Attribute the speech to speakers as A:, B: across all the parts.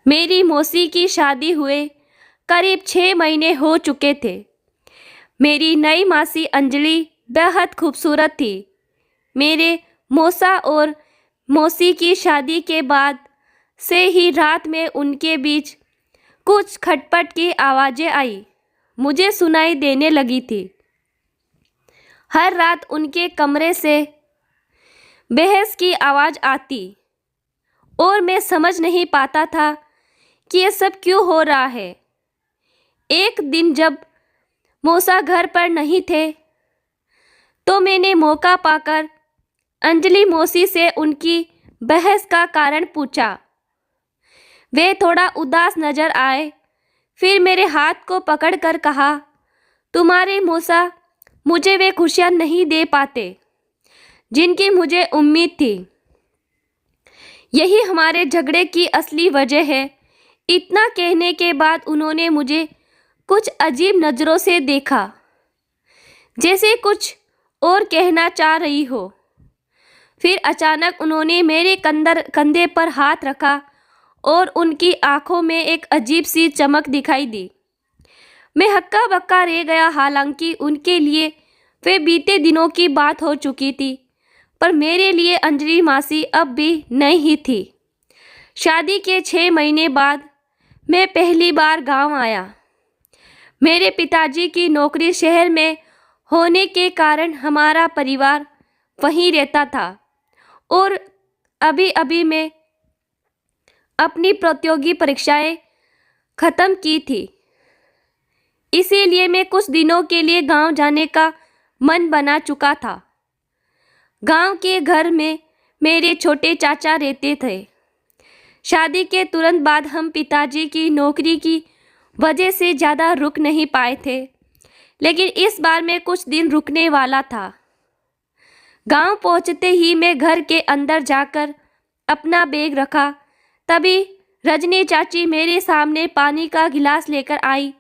A: मेरी मौसी की शादी हुए करीब 6 महीने हो चुके थे। मेरी नई मासी अंजलि बेहद खूबसूरत थी। मेरे मौसा और मौसी की शादी के बाद से ही रात में उनके बीच कुछ खटपट की आवाज़ें आई मुझे सुनाई देने लगी थी। हर रात उनके कमरे से बहस की आवाज़ आती और मैं समझ नहीं पाता था कि ये सब क्यों हो रहा है। एक दिन जब मौसा घर पर नहीं थे तो मैंने मौका पाकर अंजलि मौसी से उनकी बहस का कारण पूछा। वे थोड़ा उदास नजर आए, फिर मेरे हाथ को पकड़कर कहा, तुम्हारे मौसा मुझे वे खुशियाँ नहीं दे पाते जिनकी मुझे उम्मीद थी। यही हमारे झगड़े की असली वजह है। इतना कहने के बाद उन्होंने मुझे कुछ अजीब नज़रों से देखा, जैसे कुछ और कहना चाह रही हो। फिर अचानक उन्होंने मेरे कंधे पर हाथ रखा और उनकी आंखों में एक अजीब सी चमक दिखाई दी। मैं हक्का बक्का रह गया। हालांकि उनके लिए वे बीते दिनों की बात हो चुकी थी, पर मेरे लिए अंजलि मासी अब भी नई ही थी। शादी के 6 महीने बाद मैं पहली बार गांव आया। मेरे पिताजी की नौकरी शहर में होने के कारण हमारा परिवार वहीं रहता था और अभी अभी मैं अपनी प्रतियोगी परीक्षाएं ख़त्म की थी। इसीलिए मैं कुछ दिनों के लिए गांव जाने का मन बना चुका था। गांव के घर में मेरे छोटे चाचा रहते थे। शादी के तुरंत बाद हम पिताजी की नौकरी की वजह से ज़्यादा रुक नहीं पाए थे, लेकिन इस बार मैं कुछ दिन रुकने वाला था। गांव पहुंचते ही मैं घर के अंदर जाकर अपना बैग रखा, तभी रजनी चाची मेरे सामने पानी का गिलास लेकर आई।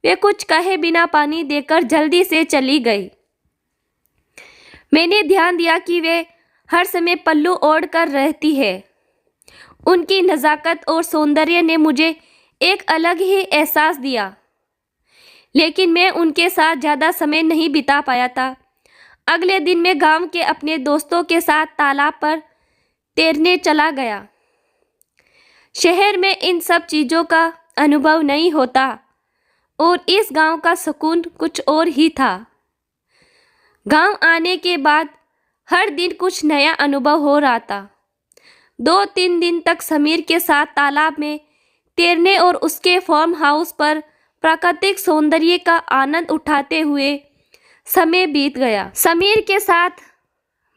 A: वे कुछ कहे बिना पानी देकर जल्दी से चली गई। मैंने ध्यान दिया कि वे हर समय पल्लू ओढ़ कर रहती है। उनकी नज़ाकत और सौंदर्य ने मुझे एक अलग ही एहसास दिया, लेकिन मैं उनके साथ ज़्यादा समय नहीं बिता पाया था। अगले दिन मैं गांव के अपने दोस्तों के साथ तालाब पर तैरने चला गया। शहर में इन सब चीज़ों का अनुभव नहीं होता और इस गांव का सुकून कुछ और ही था। गांव आने के बाद हर दिन कुछ नया अनुभव हो रहा था। 2-3 दिन तक समीर के साथ तालाब में तैरने और उसके फार्म हाउस पर प्राकृतिक सौंदर्य का आनंद उठाते हुए समय बीत गया। समीर के साथ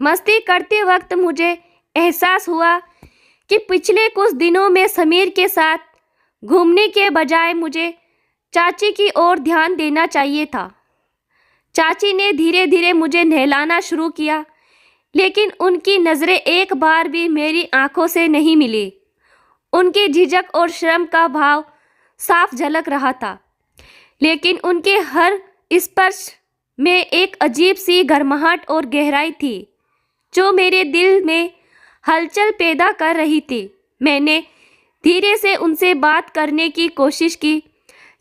A: मस्ती करते वक्त मुझे एहसास हुआ कि पिछले कुछ दिनों में समीर के साथ घूमने के बजाय मुझे चाची की ओर ध्यान देना चाहिए था। चाची ने धीरे धीरे मुझे नहलाना शुरू किया, लेकिन उनकी नज़रें एक बार भी मेरी आंखों से नहीं मिली। उनकी झिझक और शर्म का भाव साफ झलक रहा था, लेकिन उनके हर स्पर्श में एक अजीब सी गर्माहट और गहराई थी जो मेरे दिल में हलचल पैदा कर रही थी। मैंने धीरे से उनसे बात करने की कोशिश की।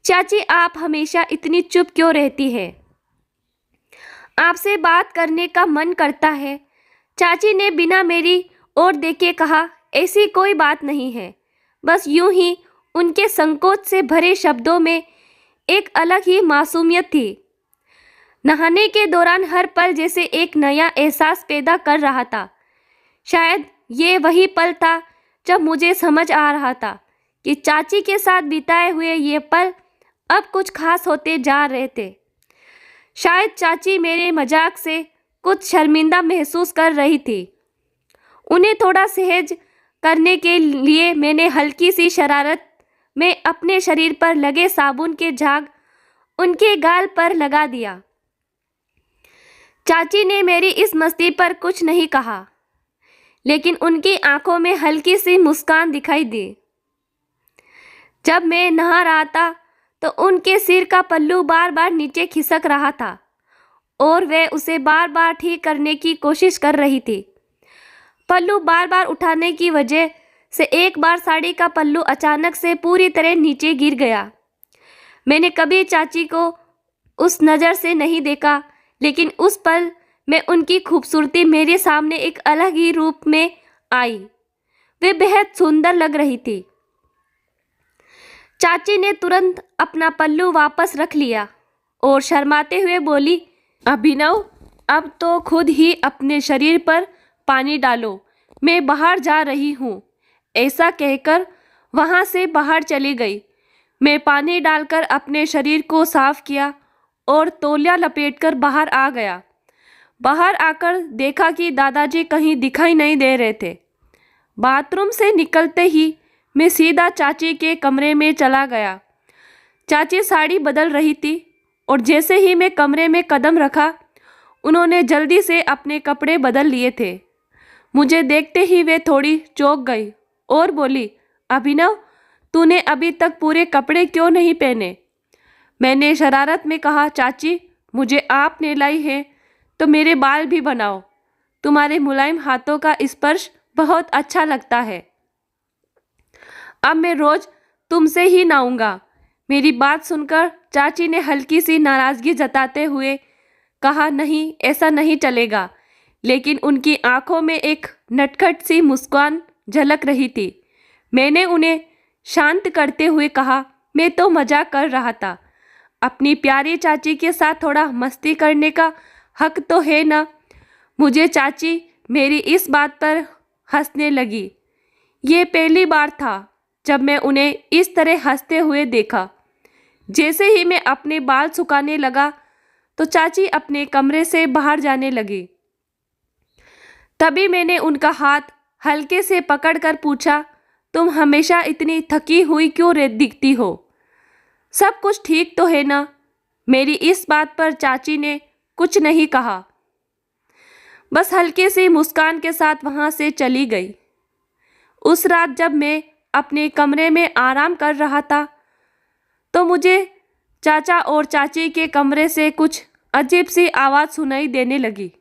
A: चाची, आप हमेशा इतनी चुप क्यों रहती है? आपसे बात करने का मन करता है। चाची ने बिना मेरी ओर देखे कहा। ऐसी कोई बात नहीं है, बस यूं ही। उनके संकोच से भरे शब्दों में एक अलग ही मासूमियत थी। नहाने के दौरान हर पल जैसे एक नया एहसास पैदा कर रहा था। शायद ये वही पल था जब मुझे समझ आ रहा था कि चाची के साथ बिताए हुए ये पल अब कुछ खास होते जा रहे थे। शायद चाची मेरे मजाक से कुछ शर्मिंदा महसूस कर रही थी। उन्हें थोड़ा सहज करने के लिए मैंने हल्की सी शरारत में अपने शरीर पर लगे साबुन के झाग उनके गाल पर लगा दिया। चाची ने मेरी इस मस्ती पर कुछ नहीं कहा, लेकिन उनकी आंखों में हल्की सी मुस्कान दिखाई दी। जब मैं नहा रहा था तो उनके सिर का पल्लू बार बार नीचे खिसक रहा था और वे उसे बार बार ठीक करने की कोशिश कर रही थी। पल्लू बार बार उठाने की वजह से एक बार साड़ी का पल्लू अचानक से पूरी तरह नीचे गिर गया। मैंने कभी चाची को उस नज़र से नहीं देखा, लेकिन उस पल में उनकी खूबसूरती मेरे सामने एक अलग ही रूप में आई। वे बेहद सुंदर लग रही थी। चाची ने तुरंत अपना पल्लू वापस रख लिया और शर्माते हुए बोली, अभिनव, अब तो खुद ही अपने शरीर पर पानी डालो, मैं बाहर जा रही हूँ। ऐसा कहकर वहाँ से बाहर चली गई। मैं पानी डालकर अपने शरीर को साफ किया और तौलिया लपेटकर बाहर आ गया। बाहर आकर देखा कि दादाजी कहीं दिखाई नहीं दे रहे थे। बाथरूम से निकलते ही मैं सीधा चाची के कमरे में चला गया। चाची साड़ी बदल रही थी और जैसे ही मैं कमरे में कदम रखा, उन्होंने जल्दी से अपने कपड़े बदल लिए थे। मुझे देखते ही वे थोड़ी चौंक गई और बोली, अभिनव, तूने अभी तक पूरे कपड़े क्यों नहीं पहने? मैंने शरारत में कहा, चाची, मुझे आप नहलाई है तो मेरे बाल भी बनाओ। तुम्हारे मुलायम हाथों का स्पर्श बहुत अच्छा लगता है। अब मैं रोज तुमसे ही नहाऊंगा। मेरी बात सुनकर चाची ने हल्की सी नाराज़गी जताते हुए कहा, नहीं, ऐसा नहीं चलेगा। लेकिन उनकी आंखों में एक नटखट सी मुस्कान झलक रही थी। मैंने उन्हें शांत करते हुए कहा, मैं तो मजाक कर रहा था। अपनी प्यारी चाची के साथ थोड़ा मस्ती करने का हक तो है ना। मुझे चाची मेरी इस बात पर हंसने लगी। ये पहली बार था जब मैं उन्हें इस तरह हंसते हुए देखा। जैसे ही मैं अपने बाल सुखाने लगा तो चाची अपने कमरे से बाहर जाने लगी। तभी मैंने उनका हाथ हल्के से पकड़कर पूछा, तुम हमेशा इतनी थकी हुई क्यों दिखती हो? सब कुछ ठीक तो है ना? मेरी इस बात पर चाची ने कुछ नहीं कहा, बस हल्की सी मुस्कान के साथ वहाँ से चली गई। उस रात जब मैं अपने कमरे में आराम कर रहा था तो मुझे चाचा और चाची के कमरे से कुछ अजीब सी आवाज़ सुनाई देने लगी।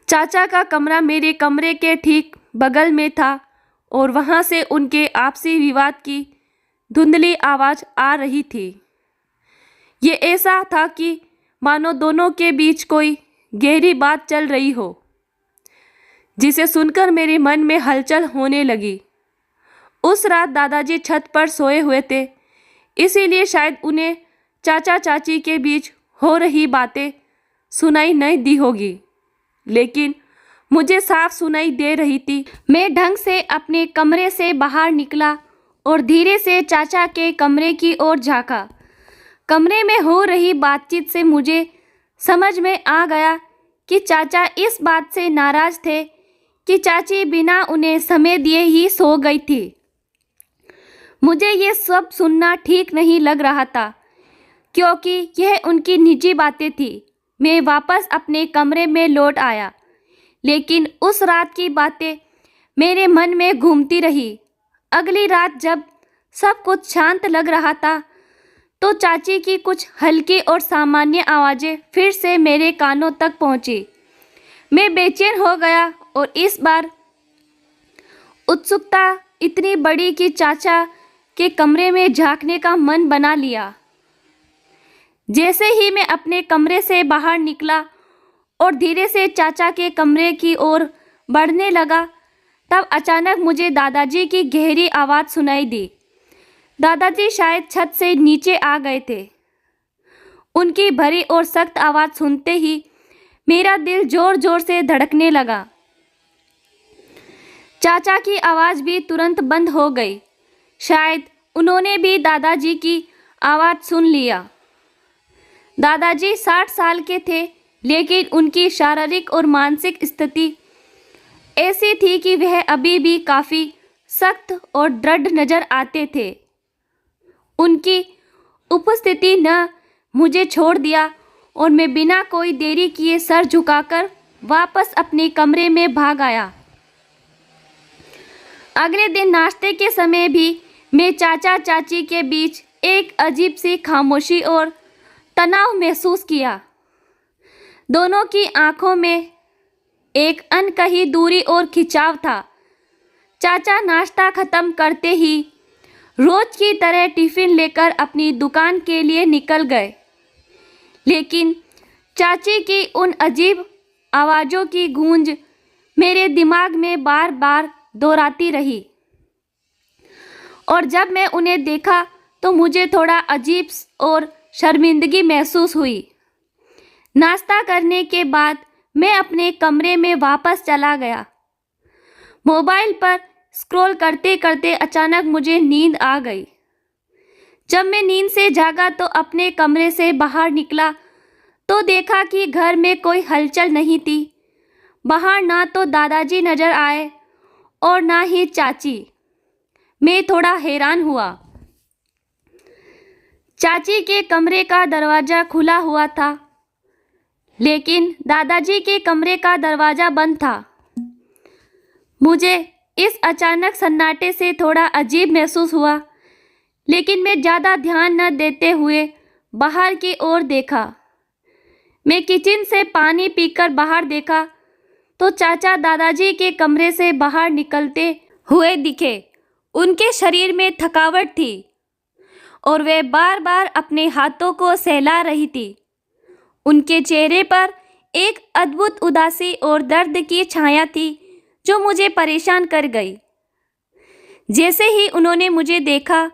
A: चाचा का कमरा मेरे कमरे के ठीक बगल में था और वहाँ से उनके आपसी विवाद की धुंधली आवाज़ आ रही थी। ये ऐसा था कि मानो दोनों के बीच कोई गहरी बात चल रही हो, जिसे सुनकर मेरे मन में हलचल होने लगी। उस रात दादाजी छत पर सोए हुए थे, इसीलिए शायद उन्हें चाचा चाची के बीच हो रही बातें सुनाई नहीं दी होगी, लेकिन मुझे साफ सुनाई दे रही थी। मैं ढंग से अपने कमरे से बाहर निकला और धीरे से चाचा के कमरे की ओर झांका। कमरे में हो रही बातचीत से मुझे समझ में आ गया कि चाचा इस बात से नाराज़ थे कि चाची बिना उन्हें समय दिए ही सो गई थी। मुझे ये सब सुनना ठीक नहीं लग रहा था, क्योंकि यह उनकी निजी बातें थी। मैं वापस अपने कमरे में लौट आया, लेकिन उस रात की बातें मेरे मन में घूमती रही। अगली रात जब सब कुछ शांत लग रहा था तो चाची की कुछ हल्की और सामान्य आवाज़ें फिर से मेरे कानों तक पहुंची। मैं बेचैन हो गया और इस बार उत्सुकता इतनी बड़ी कि चाचा के कमरे में झांकने का मन बना लिया। जैसे ही मैं अपने कमरे से बाहर निकला और धीरे से चाचा के कमरे की ओर बढ़ने लगा, तब अचानक मुझे दादाजी की गहरी आवाज़ सुनाई दी। दादाजी शायद छत से नीचे आ गए थे। उनकी भरी और सख्त आवाज़ सुनते ही मेरा दिल जोर जोर से धड़कने लगा। चाचा की आवाज़ भी तुरंत बंद हो गई। शायद उन्होंने भी दादाजी की आवाज़ सुन लिया। दादाजी 60 साल के थे, लेकिन उनकी शारीरिक और मानसिक स्थिति ऐसी थी कि वह अभी भी काफ़ी सख्त और दृढ़ नज़र आते थे। उनकी उपस्थिति ने मुझे छोड़ दिया और मैं बिना कोई देरी किए सर झुकाकर वापस अपने कमरे में भाग आया। अगले दिन नाश्ते के समय भी मैं चाचा चाची के बीच एक अजीब सी खामोशी और तनाव महसूस किया। दोनों की आंखों में एक अनकही दूरी और खिंचाव था, चाचा नाश्ता खत्म करते ही रोज की तरह टिफिन लेकर अपनी दुकान के लिए निकल गए, लेकिन चाची की उन अजीब आवाज़ों की गूंज मेरे दिमाग में बार बार दोहराती रही और जब मैं उन्हें देखा तो मुझे थोड़ा अजीब और शर्मिंदगी महसूस हुई। नाश्ता करने के बाद मैं अपने कमरे में वापस चला गया। मोबाइल पर स्क्रॉल करते करते अचानक मुझे नींद आ गई। जब मैं नींद से जागा तो अपने कमरे से बाहर निकला तो देखा कि घर में कोई हलचल नहीं थी। बाहर ना तो दादाजी नजर आए और ना ही चाची। मैं थोड़ा हैरान हुआ। चाची के कमरे का दरवाज़ा खुला हुआ था, लेकिन दादाजी के कमरे का दरवाज़ा बंद था। मुझे इस अचानक सन्नाटे से थोड़ा अजीब महसूस हुआ, लेकिन मैं ज़्यादा ध्यान न देते हुए बाहर की ओर देखा। मैं किचन से पानी पीकर बाहर देखा तो चाचा दादाजी के कमरे से बाहर निकलते हुए दिखे। उनके शरीर में थकावट थी और वे बार बार अपने हाथों को सहला रही थी। उनके चेहरे पर एक अद्भुत उदासी और दर्द की छाया थी जो मुझे परेशान कर गई। जैसे ही उन्होंने मुझे देखा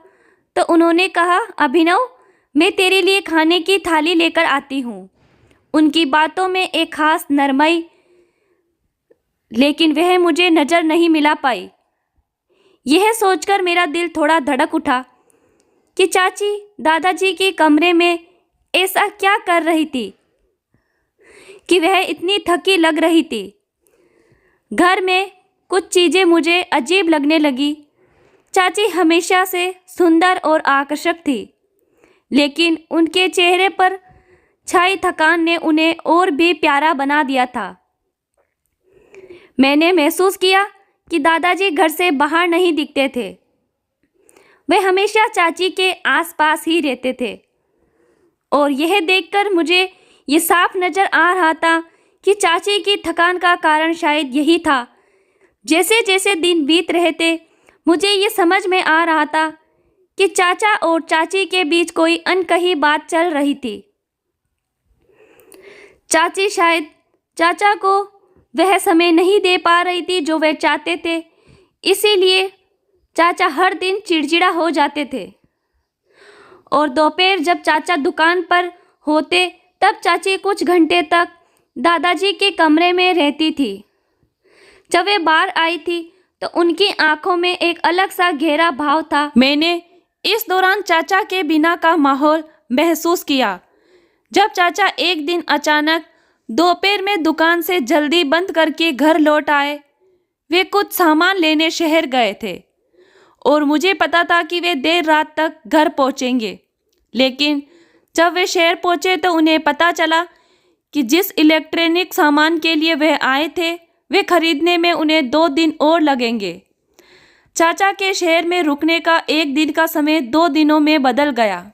A: तो उन्होंने कहा, अभिनव, मैं तेरे लिए खाने की थाली लेकर आती हूँ। उनकी बातों में एक खास नरमाई, लेकिन वह मुझे नज़र नहीं मिला पाई। यह सोचकर मेरा दिल थोड़ा धड़क उठा कि चाची दादाजी के कमरे में ऐसा क्या कर रही थी कि वह इतनी थकी लग रही थी। घर में कुछ चीज़ें मुझे अजीब लगने लगी। चाची हमेशा से सुंदर और आकर्षक थी, लेकिन उनके चेहरे पर छाई थकान ने उन्हें और भी प्यारा बना दिया था। मैंने महसूस किया कि दादाजी घर से बाहर नहीं दिखते थे। वे हमेशा चाची के आसपास ही रहते थे और यह देखकर मुझे ये साफ नज़र आ रहा था कि चाची की थकान का कारण शायद यही था। जैसे जैसे दिन बीत रहे थे मुझे ये समझ में आ रहा था कि चाचा और चाची के बीच कोई अनकही बात चल रही थी। चाची शायद चाचा को वह समय नहीं दे पा रही थी जो वे चाहते थे, इसीलिए चाचा हर दिन चिड़चिड़ा हो जाते थे और दोपहर जब चाचा दुकान पर होते तब चाची कुछ घंटे तक दादाजी के कमरे में रहती थी। जब वे बाहर आई थी तो उनकी आंखों में एक अलग सा गहरा भाव था। मैंने इस दौरान चाचा के बिना का माहौल महसूस किया। जब चाचा एक दिन अचानक दोपहर में दुकान से जल्दी बंद करके घर लौट आए। वे कुछ सामान लेने शहर गए थे और मुझे पता था कि वे देर रात तक घर पहुंचेंगे, लेकिन जब वे शहर पहुंचे तो उन्हें पता चला कि जिस इलेक्ट्रॉनिक सामान के लिए वह आए थे वे खरीदने में उन्हें 2 दिन और लगेंगे। चाचा के शहर में रुकने का 1 दिन का समय 2 दिनों में बदल गया।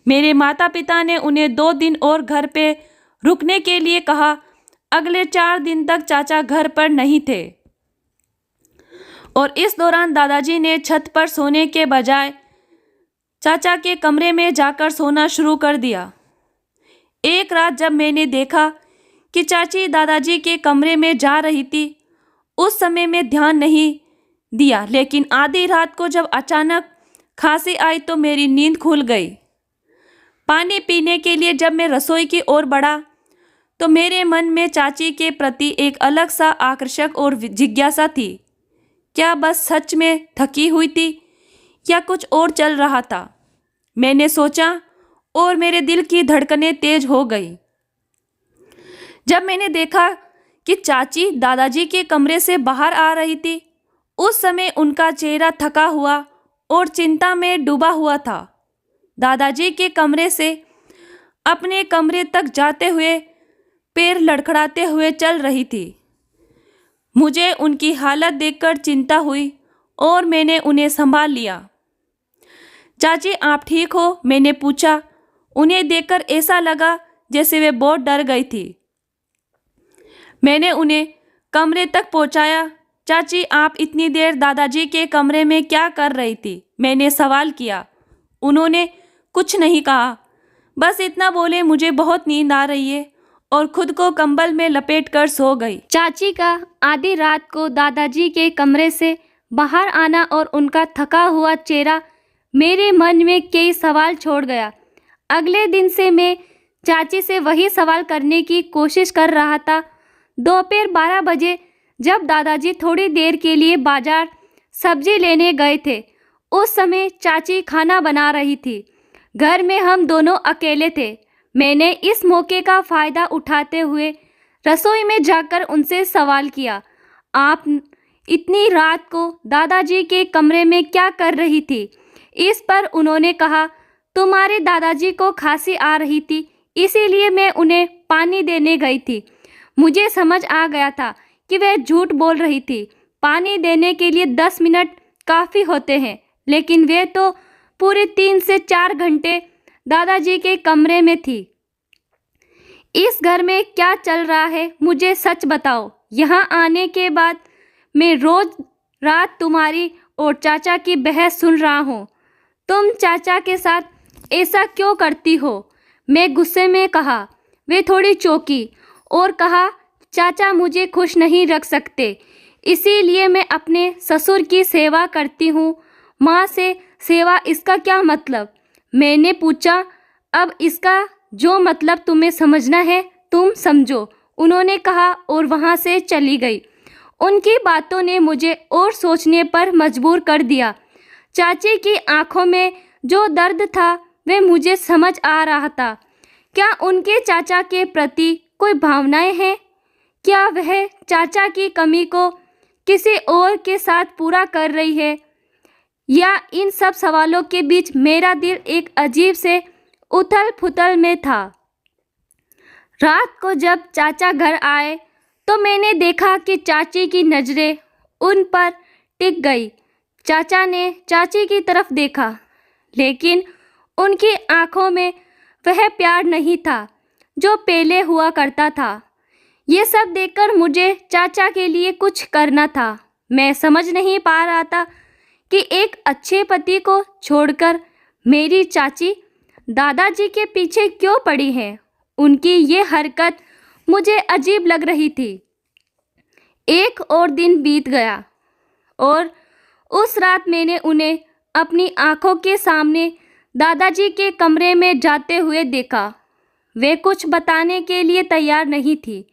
A: मेरे माता पिता ने उन्हें 2 दिन और घर पे रुकने के लिए कहा। अगले 4 दिन तक चाचा घर पर नहीं थे और इस दौरान दादाजी ने छत पर सोने के बजाय चाचा के कमरे में जाकर सोना शुरू कर दिया। एक रात जब मैंने देखा कि चाची दादाजी के कमरे में जा रही थी, उस समय में ध्यान नहीं दिया, लेकिन आधी रात को जब अचानक खांसी आई तो मेरी नींद खुल गई। पानी पीने के लिए जब मैं रसोई की ओर बढ़ा तो मेरे मन में चाची के प्रति एक अलग सा आकर्षक और जिज्ञासा थी। क्या बस सच में थकी हुई थी या कुछ और चल रहा था? मैंने सोचा और मेरे दिल की धड़कनें तेज हो गई। जब मैंने देखा कि चाची दादाजी के कमरे से बाहर आ रही थी, उस समय उनका चेहरा थका हुआ और चिंता में डूबा हुआ था। दादाजी के कमरे से अपने कमरे तक जाते हुए पैर लड़खड़ाते हुए चल रही थी। मुझे उनकी हालत देखकर चिंता हुई और मैंने उन्हें संभाल लिया। चाची, आप ठीक हो? मैंने पूछा। उन्हें देखकर ऐसा लगा जैसे वे बहुत डर गई थी। मैंने उन्हें कमरे तक पहुंचाया।
B: चाची, आप इतनी देर दादाजी के कमरे में क्या कर रही थी? मैंने सवाल किया। उन्होंने कुछ नहीं कहा, बस इतना बोले, मुझे बहुत नींद आ रही है, और खुद को कंबल में लपेटकर सो गई।
A: चाची का आधी रात को दादाजी के कमरे से बाहर आना और उनका थका हुआ चेहरा मेरे मन में कई सवाल छोड़ गया। अगले दिन से मैं चाची से वही सवाल करने की कोशिश कर रहा था। दोपहर 12 बजे जब दादाजी थोड़ी देर के लिए बाजार सब्जी लेने गए थे, उस समय चाची खाना बना रही थी। घर में हम दोनों अकेले थे। मैंने इस मौके का फ़ायदा उठाते हुए रसोई में जाकर उनसे सवाल किया, आप इतनी रात को दादाजी के कमरे में क्या कर रही थी? इस पर उन्होंने कहा, तुम्हारे दादाजी को खांसी आ रही थी, इसीलिए मैं उन्हें पानी देने गई थी। मुझे समझ आ गया था कि वह झूठ बोल रही थी। पानी देने के लिए 10 मिनट काफ़ी होते हैं, लेकिन वे तो पूरे 3 से 4 घंटे दादाजी के कमरे में थी। इस घर में क्या चल रहा है, मुझे सच बताओ। यहाँ आने के बाद मैं रोज रात तुम्हारी और चाचा की बहस सुन रहा हूँ। तुम चाचा के साथ ऐसा क्यों करती हो? मैं गुस्से में कहा। वे थोड़ी चौंकी और कहा, चाचा मुझे खुश नहीं रख सकते, इसीलिए मैं अपने ससुर की सेवा करती हूँ। माँ से सेवा, इसका क्या मतलब? मैंने पूछा। अब इसका जो मतलब तुम्हें समझना है तुम समझो, उन्होंने कहा और वहाँ से चली गई। उनकी बातों ने मुझे और सोचने पर मजबूर कर दिया। चाची की आंखों में जो दर्द था वह मुझे समझ आ रहा था। क्या उनके चाचा के प्रति कोई भावनाएं हैं? क्या वह चाचा की कमी को किसी और के साथ पूरा कर रही है? या इन सब सवालों के बीच मेरा दिल एक अजीब से उथल पुथल में था। रात को जब चाचा घर आए तो मैंने देखा कि चाची की नज़रें उन पर टिक गई। चाचा ने चाची की तरफ देखा, लेकिन उनकी आंखों में वह प्यार नहीं था जो पहले हुआ करता था। ये सब देखकर मुझे चाचा के लिए कुछ करना था। मैं समझ नहीं पा रहा था कि एक अच्छे पति को छोड़कर मेरी चाची दादाजी के पीछे क्यों पड़ी है। उनकी ये हरकत मुझे अजीब लग रही थी। एक और दिन बीत गया और उस रात मैंने उन्हें अपनी आंखों के सामने दादाजी के कमरे में जाते हुए देखा। वे कुछ बताने के लिए तैयार नहीं थी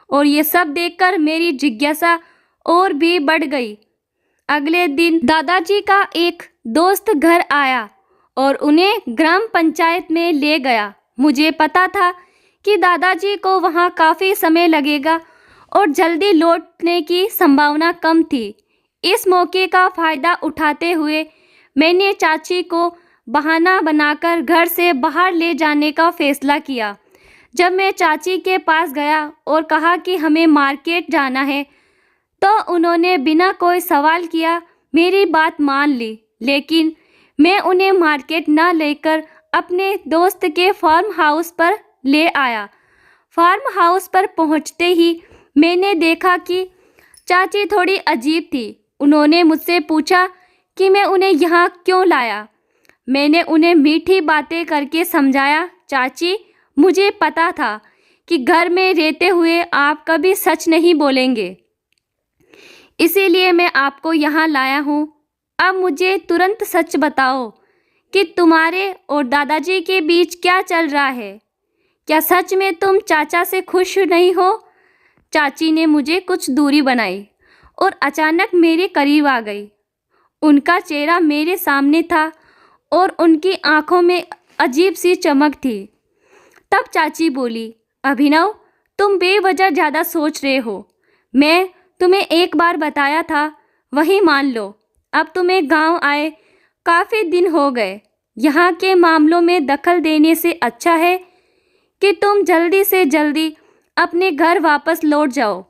A: और ये सब देखकर मेरी जिज्ञासा और भी बढ़ गई। अगले दिन दादाजी का एक दोस्त घर आया और उन्हें ग्राम पंचायत में ले गया। मुझे पता था कि दादाजी को वहाँ काफ़ी समय लगेगा और जल्दी लौटने की संभावना कम थी। इस मौके का फ़ायदा उठाते हुए मैंने चाची को बहाना बनाकर घर से बाहर ले जाने का फ़ैसला किया। जब मैं चाची के पास गया और कहा कि हमें मार्केट जाना है, तो उन्होंने बिना कोई सवाल किया मेरी बात मान ली। लेकिन मैं उन्हें मार्केट न लेकर अपने दोस्त के फार्म हाउस पर ले आया। फार्म हाउस पर पहुंचते ही मैंने देखा कि चाची थोड़ी अजीब थी। उन्होंने मुझसे पूछा कि मैं उन्हें यहाँ क्यों लाया। मैंने उन्हें मीठी बातें करके समझाया, चाची मुझे पता था कि घर में रहते हुए आप कभी सच नहीं बोलेंगे, इसीलिए मैं आपको यहाँ लाया हूँ। अब मुझे तुरंत सच बताओ कि तुम्हारे और दादाजी के बीच क्या चल रहा है। क्या सच में तुम चाचा से खुश नहीं हो? चाची ने मुझे कुछ दूरी बनाई और अचानक मेरे करीब आ गई। उनका चेहरा मेरे सामने था और उनकी आंखों में अजीब सी चमक थी। तब चाची बोली, अभिनव, तुम बेवजह ज़्यादा सोच रहे हो। मैं तुम्हें एक बार बताया था, वही मान लो। अब तुम्हें गांव आए काफ़ी दिन हो गए। यहाँ के मामलों में दखल देने से अच्छा है कि तुम जल्दी से जल्दी अपने घर वापस लौट जाओ,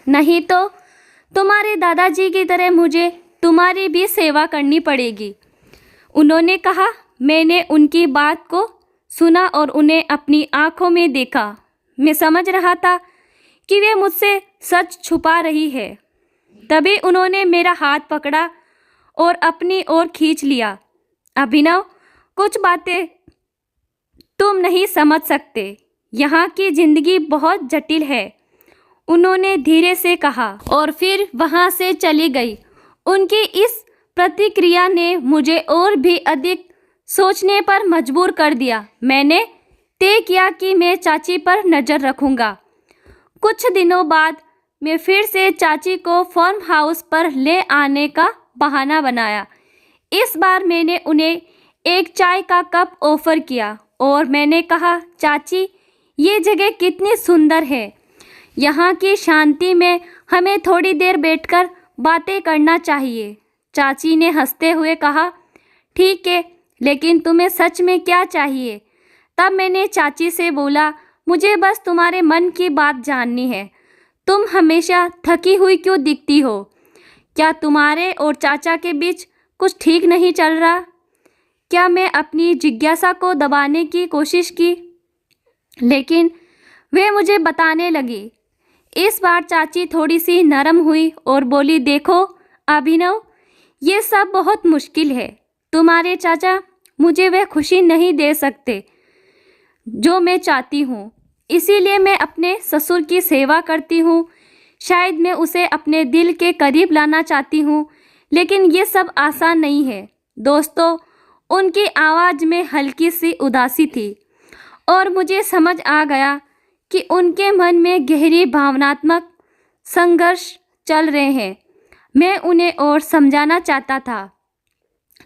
A: नहीं तो तुम्हारे दादाजी की तरह मुझे तुम्हारी भी सेवा करनी पड़ेगी। उन्होंने कहा। मैंने उनकी बात को सुना और उन्हें अपनी आंखों में देखा। मैं समझ रहा था कि वे मुझसे सच छुपा रही है। तभी उन्होंने मेरा हाथ पकड़ा और अपनी ओर खींच लिया। अभिनव, कुछ बातें तुम नहीं समझ सकते। यहाँ की जिंदगी बहुत जटिल है, उन्होंने धीरे से कहा और फिर वहाँ से चली गई। उनकी इस प्रतिक्रिया ने मुझे और भी अधिक सोचने पर मजबूर कर दिया। मैंने तय किया कि मैं चाची पर नज़र रखूँगा। कुछ दिनों बाद मैं फिर से चाची को फार्म हाउस पर ले आने का बहाना बनाया। इस बार मैंने उन्हें एक चाय का कप ऑफ़र किया और मैंने कहा, चाची, ये जगह कितनी सुंदर है। यहाँ की शांति में हमें थोड़ी देर बैठकर बातें करना चाहिए। चाची ने हंसते हुए कहा, ठीक है, लेकिन तुम्हें सच में क्या चाहिए? तब मैंने चाची से बोला, मुझे बस तुम्हारे मन की बात जाननी है। तुम हमेशा थकी हुई क्यों दिखती हो? क्या तुम्हारे और चाचा के बीच कुछ ठीक नहीं चल रहा? क्या मैं अपनी जिज्ञासा को दबाने की कोशिश की, लेकिन वे मुझे बताने लगी। इस बार चाची थोड़ी सी नरम हुई और बोली, देखो अभिनव, ये सब बहुत मुश्किल है। तुम्हारे चाचा मुझे वह खुशी नहीं दे सकते जो मैं चाहती हूँ, इसीलिए मैं अपने ससुर की सेवा करती हूँ। शायद मैं उसे अपने दिल के करीब लाना चाहती हूँ, लेकिन ये सब आसान नहीं है। दोस्तों, उनकी आवाज़ में हल्की सी उदासी थी और मुझे समझ आ गया कि उनके मन में गहरी भावनात्मक संघर्ष चल रहे हैं। मैं उन्हें और समझाना चाहता था,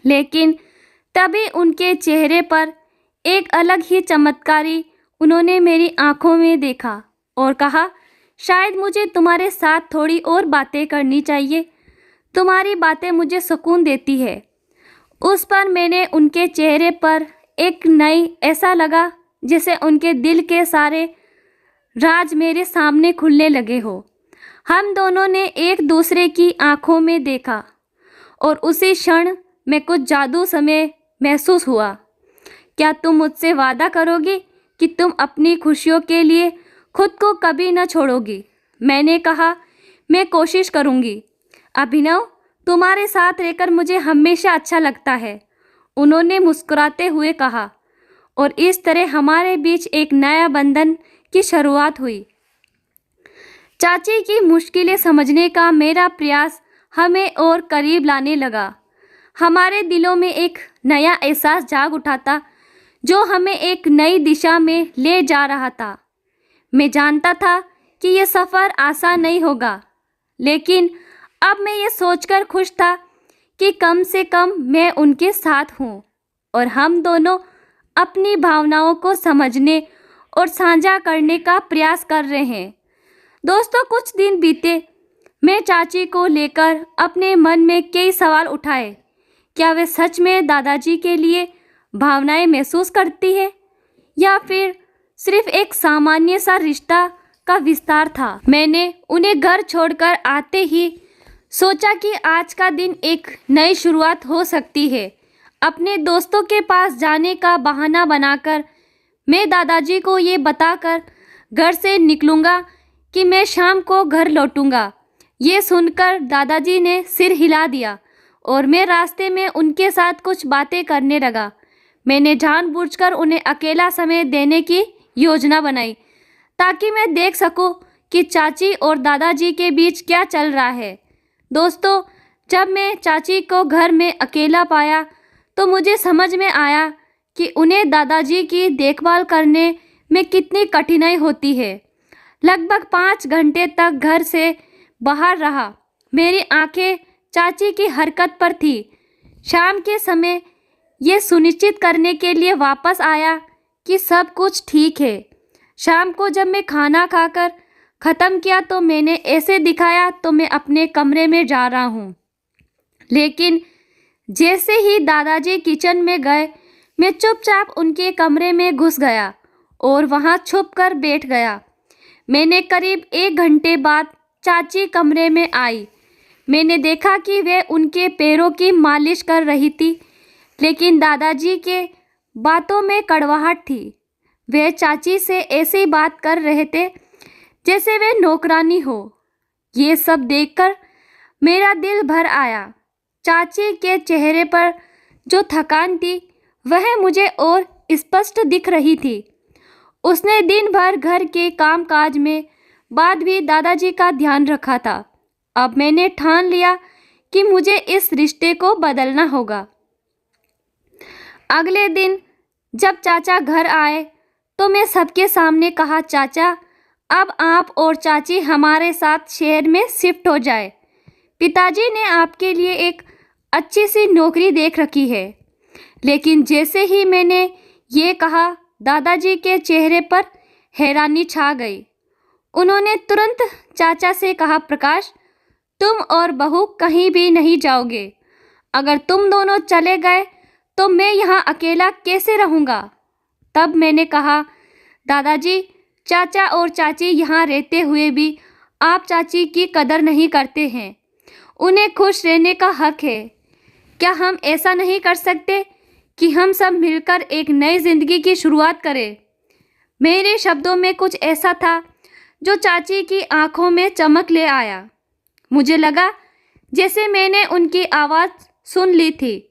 A: लेकिन तभी उनके चेहरे पर एक अलग ही चमत्कारी उन्होंने मेरी आंखों में देखा और कहा, शायद मुझे तुम्हारे साथ थोड़ी और बातें करनी चाहिए। तुम्हारी बातें मुझे सुकून देती है। उस पर मैंने उनके चेहरे पर एक नई ऐसा लगा जैसे उनके दिल के सारे राज मेरे सामने खुलने लगे हो। हम दोनों ने एक दूसरे की आंखों में देखा और उसी क्षण में कुछ जादू समय महसूस हुआ। क्या तुम मुझसे वादा करोगी कि तुम अपनी खुशियों के लिए खुद को कभी न छोड़ोगी? मैंने कहा, मैं कोशिश करूंगी। अभिनव, तुम्हारे साथ रहकर मुझे हमेशा अच्छा लगता है, उन्होंने मुस्कुराते हुए कहा, और इस तरह हमारे बीच एक नया बंधन की शुरुआत हुई। चाची की मुश्किलें समझने का मेरा प्रयास हमें और करीब लाने लगा। हमारे दिलों में एक नया एहसास जाग उठा था जो हमें एक नई दिशा में ले जा रहा था। मैं जानता था कि यह सफ़र आसान नहीं होगा, लेकिन अब मैं ये सोचकर खुश था कि कम से कम मैं उनके साथ हूँ और हम दोनों अपनी भावनाओं को समझने और साझा करने का प्रयास कर रहे हैं। दोस्तों, कुछ दिन बीते। मैं चाची को लेकर अपने मन में कई सवाल उठाए। क्या वे सच में दादाजी के लिए भावनाएं महसूस करती है या फिर सिर्फ एक सामान्य सा रिश्ता का विस्तार था? मैंने उन्हें घर छोड़कर आते ही सोचा कि आज का दिन एक नई शुरुआत हो सकती है। अपने दोस्तों के पास जाने का बहाना बनाकर मैं दादाजी को ये बताकर घर से निकलूँगा कि मैं शाम को घर लौटूँगा। ये सुनकर दादाजी ने सिर हिला दिया और मैं रास्ते में उनके साथ कुछ बातें करने लगा। मैंने जानबूझकर उन्हें अकेला समय देने की योजना बनाई ताकि मैं देख सकूं कि चाची और दादाजी के बीच क्या चल रहा है। दोस्तों, जब मैं चाची को घर में अकेला पाया तो मुझे समझ में आया कि उन्हें दादाजी की देखभाल करने में कितनी कठिनाई होती है। लगभग 5 घंटे तक घर से बाहर रहा। मेरी आंखें चाची की हरकत पर थी। शाम के समय ये सुनिश्चित करने के लिए वापस आया कि सब कुछ ठीक है। शाम को जब मैं खाना खाकर ख़त्म किया तो मैंने ऐसे दिखाया तो मैं अपने कमरे में जा रहा हूँ, लेकिन जैसे ही दादाजी किचन में गए मैं चुपचाप उनके कमरे में घुस गया और वहाँ छुपकर बैठ गया। मैंने करीब 1 घंटे बाद चाची कमरे में आई। मैंने देखा कि वे उनके पैरों की मालिश कर रही थी, लेकिन दादाजी के बातों में कड़वाहट थी। वे चाची से ऐसी बात कर रहे थे जैसे वे नौकरानी हो। ये सब देखकर मेरा दिल भर आया। चाची के चेहरे पर जो थकान थी वह मुझे और स्पष्ट दिख रही थी। उसने दिन भर घर के कामकाज में बाद भी दादाजी का ध्यान रखा था। अब मैंने ठान लिया कि मुझे इस रिश्ते को बदलना होगा। अगले दिन जब चाचा घर आए तो मैं सबके सामने कहा, चाचा अब आप और चाची हमारे साथ शहर में शिफ्ट हो जाए। पिताजी ने आपके लिए एक अच्छी सी नौकरी देख रखी है। लेकिन जैसे ही मैंने ये कहा दादाजी के चेहरे पर हैरानी छा गई। उन्होंने तुरंत चाचा से कहा, प्रकाश तुम और बहू कहीं भी नहीं जाओगे। अगर तुम दोनों चले गए तो मैं यहाँ अकेला कैसे रहूँगा। तब मैंने कहा, दादाजी चाचा और चाची यहाँ रहते हुए भी आप चाची की कदर नहीं करते हैं। उन्हें खुश रहने का हक है। क्या हम ऐसा नहीं कर सकते कि हम सब मिलकर एक नई जिंदगी की शुरुआत करें। मेरे शब्दों में कुछ ऐसा था जो चाची की आंखों में चमक ले आया। मुझे लगा जैसे मैंने उनकी आवाज़ सुन ली थी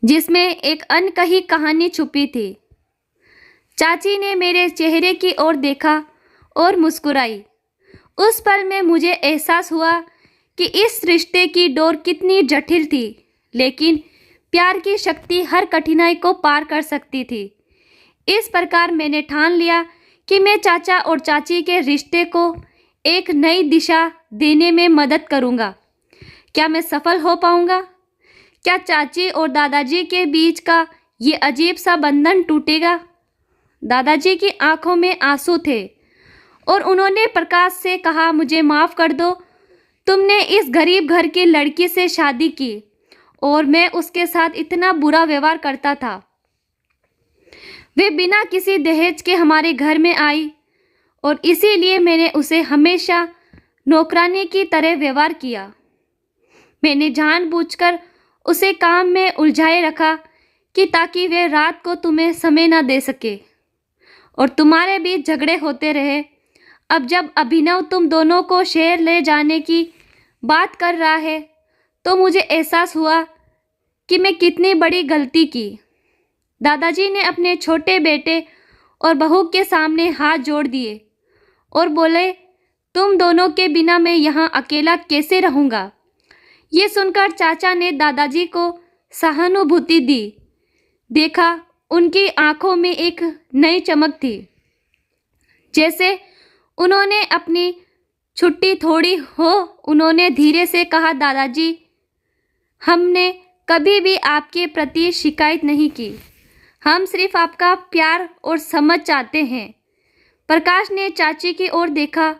A: जिसमें एक अनकही कहानी छुपी थी। चाची ने मेरे चेहरे की ओर देखा और मुस्कुराई। उस पल में मुझे एहसास हुआ कि इस रिश्ते की डोर कितनी जटिल थी, लेकिन प्यार की शक्ति हर कठिनाई को पार कर सकती थी। इस प्रकार मैंने ठान लिया कि मैं चाचा और चाची के रिश्ते को एक नई दिशा देने में मदद करूंगा। क्या मैं सफल हो पाऊंगा? क्या चाची और दादाजी के बीच का ये अजीब सा बंधन टूटेगा? दादाजी की आंखों में आंसू थे और उन्होंने प्रकाश से कहा, मुझे माफ़ कर दो। तुमने इस गरीब घर की लड़की से शादी की और मैं उसके साथ इतना बुरा व्यवहार करता था। वे बिना किसी दहेज के हमारे घर में आई और इसीलिए मैंने उसे हमेशा नौकरानी की तरह व्यवहार किया। मैंने जानबूझकर उसे काम में उलझाए रखा कि ताकि वे रात को तुम्हें समय न दे सके और तुम्हारे बीच झगड़े होते रहे। अब जब अभिनव तुम दोनों को शहर ले जाने की बात कर रहा है तो मुझे एहसास हुआ कि मैं कितनी बड़ी गलती की। दादाजी ने अपने छोटे बेटे और बहू के सामने हाथ जोड़ दिए और बोले, तुम दोनों के बिना मैं यहाँ अकेला कैसे रहूँगा। ये सुनकर चाचा ने दादाजी को सहानुभूति दी। देखा उनकी आंखों में एक नई चमक थी, जैसे उन्होंने अपनी छुट्टी थोड़ी हो। उन्होंने धीरे से कहा, दादाजी हमने कभी भी आपके प्रति शिकायत नहीं की। हम सिर्फ आपका प्यार और समझ चाहते हैं। प्रकाश ने चाची की ओर देखा।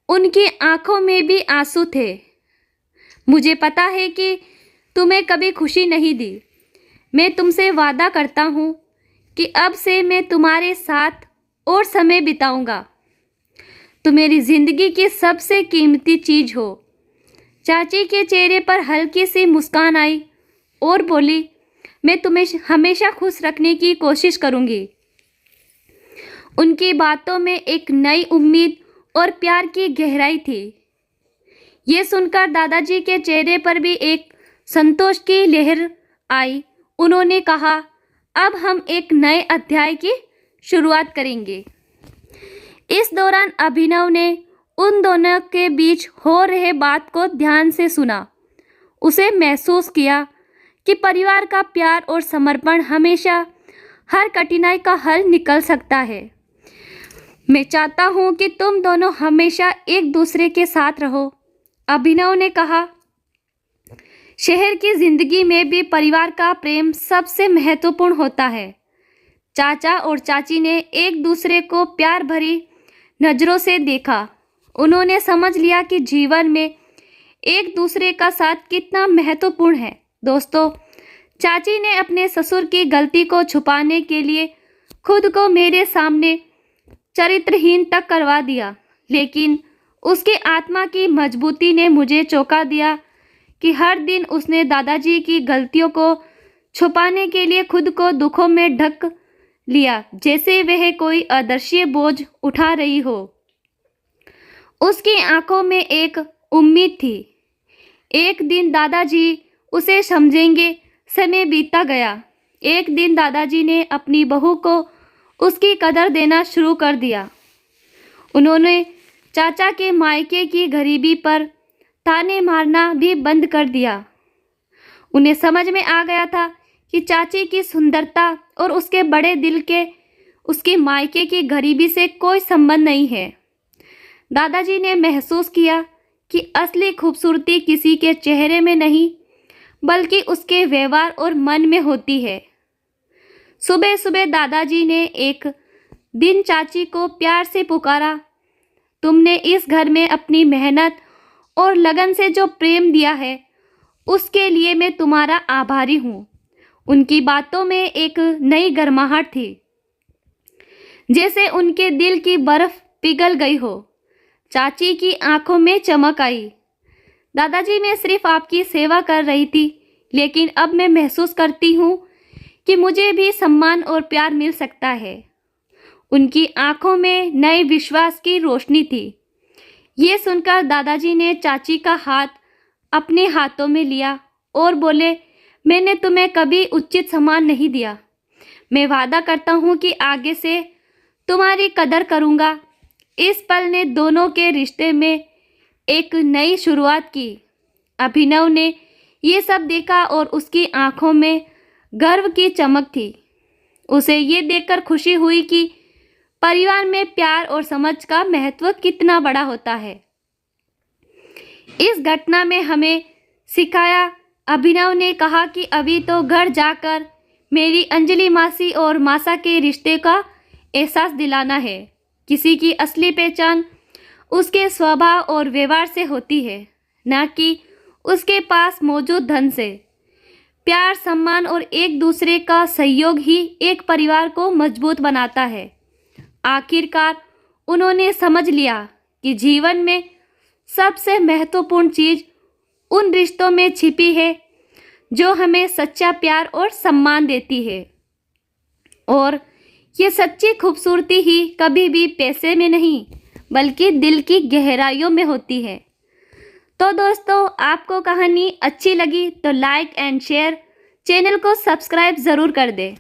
A: उनकी आंखों में भी आंसू थे। मुझे पता है कि तुम्हें कभी खुशी नहीं दी। मैं तुमसे वादा करता हूँ कि अब से मैं तुम्हारे साथ और समय बिताऊंगा। तुम मेरी ज़िंदगी की सबसे कीमती चीज़ हो। चाची के चेहरे पर हल्की सी मुस्कान आई और बोली, मैं तुम्हें हमेशा खुश रखने की कोशिश करूंगी। उनकी बातों में एक नई उम्मीद और प्यार की गहराई थी। ये सुनकर दादाजी के चेहरे पर भी एक संतोष की लहर आई। उन्होंने कहा, अब हम एक नए अध्याय की शुरुआत करेंगे। इस दौरान अभिनव ने उन दोनों के बीच हो रहे बात को ध्यान से सुना। उसे महसूस किया कि परिवार का प्यार और समर्पण हमेशा हर कठिनाई का हल निकल सकता है। मैं चाहता हूँ कि तुम दोनों हमेशा एक दूसरे के साथ रहो, अभिनव ने कहा। शहर की जिंदगी में भी परिवार का प्रेम सबसे महत्वपूर्ण होता है। चाचा और चाची ने एक दूसरे को प्यार भरी नज़रों से देखा। उन्होंने समझ लिया कि जीवन में एक दूसरे का साथ कितना महत्वपूर्ण है। दोस्तों, चाची ने अपने ससुर की गलती को छुपाने के लिए खुद को मेरे सामने चरित्रहीन तक करवा दिया, लेकिन उसकी आत्मा की मजबूती ने मुझे चौंका दिया कि हर दिन उसने दादाजी की गलतियों को छुपाने के लिए खुद को दुखों में ढक लिया, जैसे वह कोई अदृश्य बोझ उठा रही हो। उसकी आंखों में एक उम्मीद थी, एक दिन दादाजी उसे समझेंगे। समय बीतता गया। एक दिन दादाजी ने अपनी बहू को उसकी कदर देना शुरू कर दिया। उन्होंने चाचा के मायके की गरीबी पर ताने मारना भी बंद कर दिया। उन्हें समझ में आ गया था कि चाची की सुंदरता और उसके बड़े दिल के उसके मायके की गरीबी से कोई संबंध नहीं है। दादाजी ने महसूस किया कि असली खूबसूरती किसी के चेहरे में नहीं बल्कि उसके व्यवहार और मन में होती है। सुबह सुबह दादाजी ने एक दिन चाची को प्यार से पुकारा, तुमने इस घर में अपनी मेहनत और लगन से जो प्रेम दिया है उसके लिए मैं तुम्हारा आभारी हूँ। उनकी बातों में एक नई गर्माहट थी, जैसे उनके दिल की बर्फ पिघल गई हो। चाची की आंखों में चमक आई। दादाजी, मैं सिर्फ आपकी सेवा कर रही थी, लेकिन अब मैं महसूस करती हूँ कि मुझे भी सम्मान और प्यार मिल सकता है। उनकी आंखों में नए विश्वास की रोशनी थी। ये सुनकर दादाजी ने चाची का हाथ अपने हाथों में लिया और बोले, मैंने तुम्हें कभी उचित सम्मान नहीं दिया। मैं वादा करता हूँ कि आगे से तुम्हारी कदर करूँगा। इस पल ने दोनों के रिश्ते में एक नई शुरुआत की। अभिनव ने ये सब देखा और उसकी आंखों में गर्व की चमक थी। उसे ये देखकर खुशी हुई कि परिवार में प्यार और समझ का महत्व कितना बड़ा होता है। इस घटना में हमें सिखाया। अभिनव ने कहा कि अभी तो घर जाकर मेरी अंजलि मासी और मासा के रिश्ते का एहसास दिलाना है। किसी की असली पहचान उसके स्वभाव और व्यवहार से होती है, न कि उसके पास मौजूद धन से। प्यार, सम्मान और एक दूसरे का सहयोग ही एक परिवार को मजबूत बनाता है। आखिरकार उन्होंने समझ लिया कि जीवन में सबसे महत्वपूर्ण चीज उन रिश्तों में छिपी है जो हमें सच्चा प्यार और सम्मान देती है। और ये सच्ची खूबसूरती ही कभी भी पैसे में नहीं बल्कि दिल की गहराइयों में होती है। तो दोस्तों, आपको कहानी अच्छी लगी तो लाइक एंड शेयर, चैनल को सब्सक्राइब ज़रूर कर दें।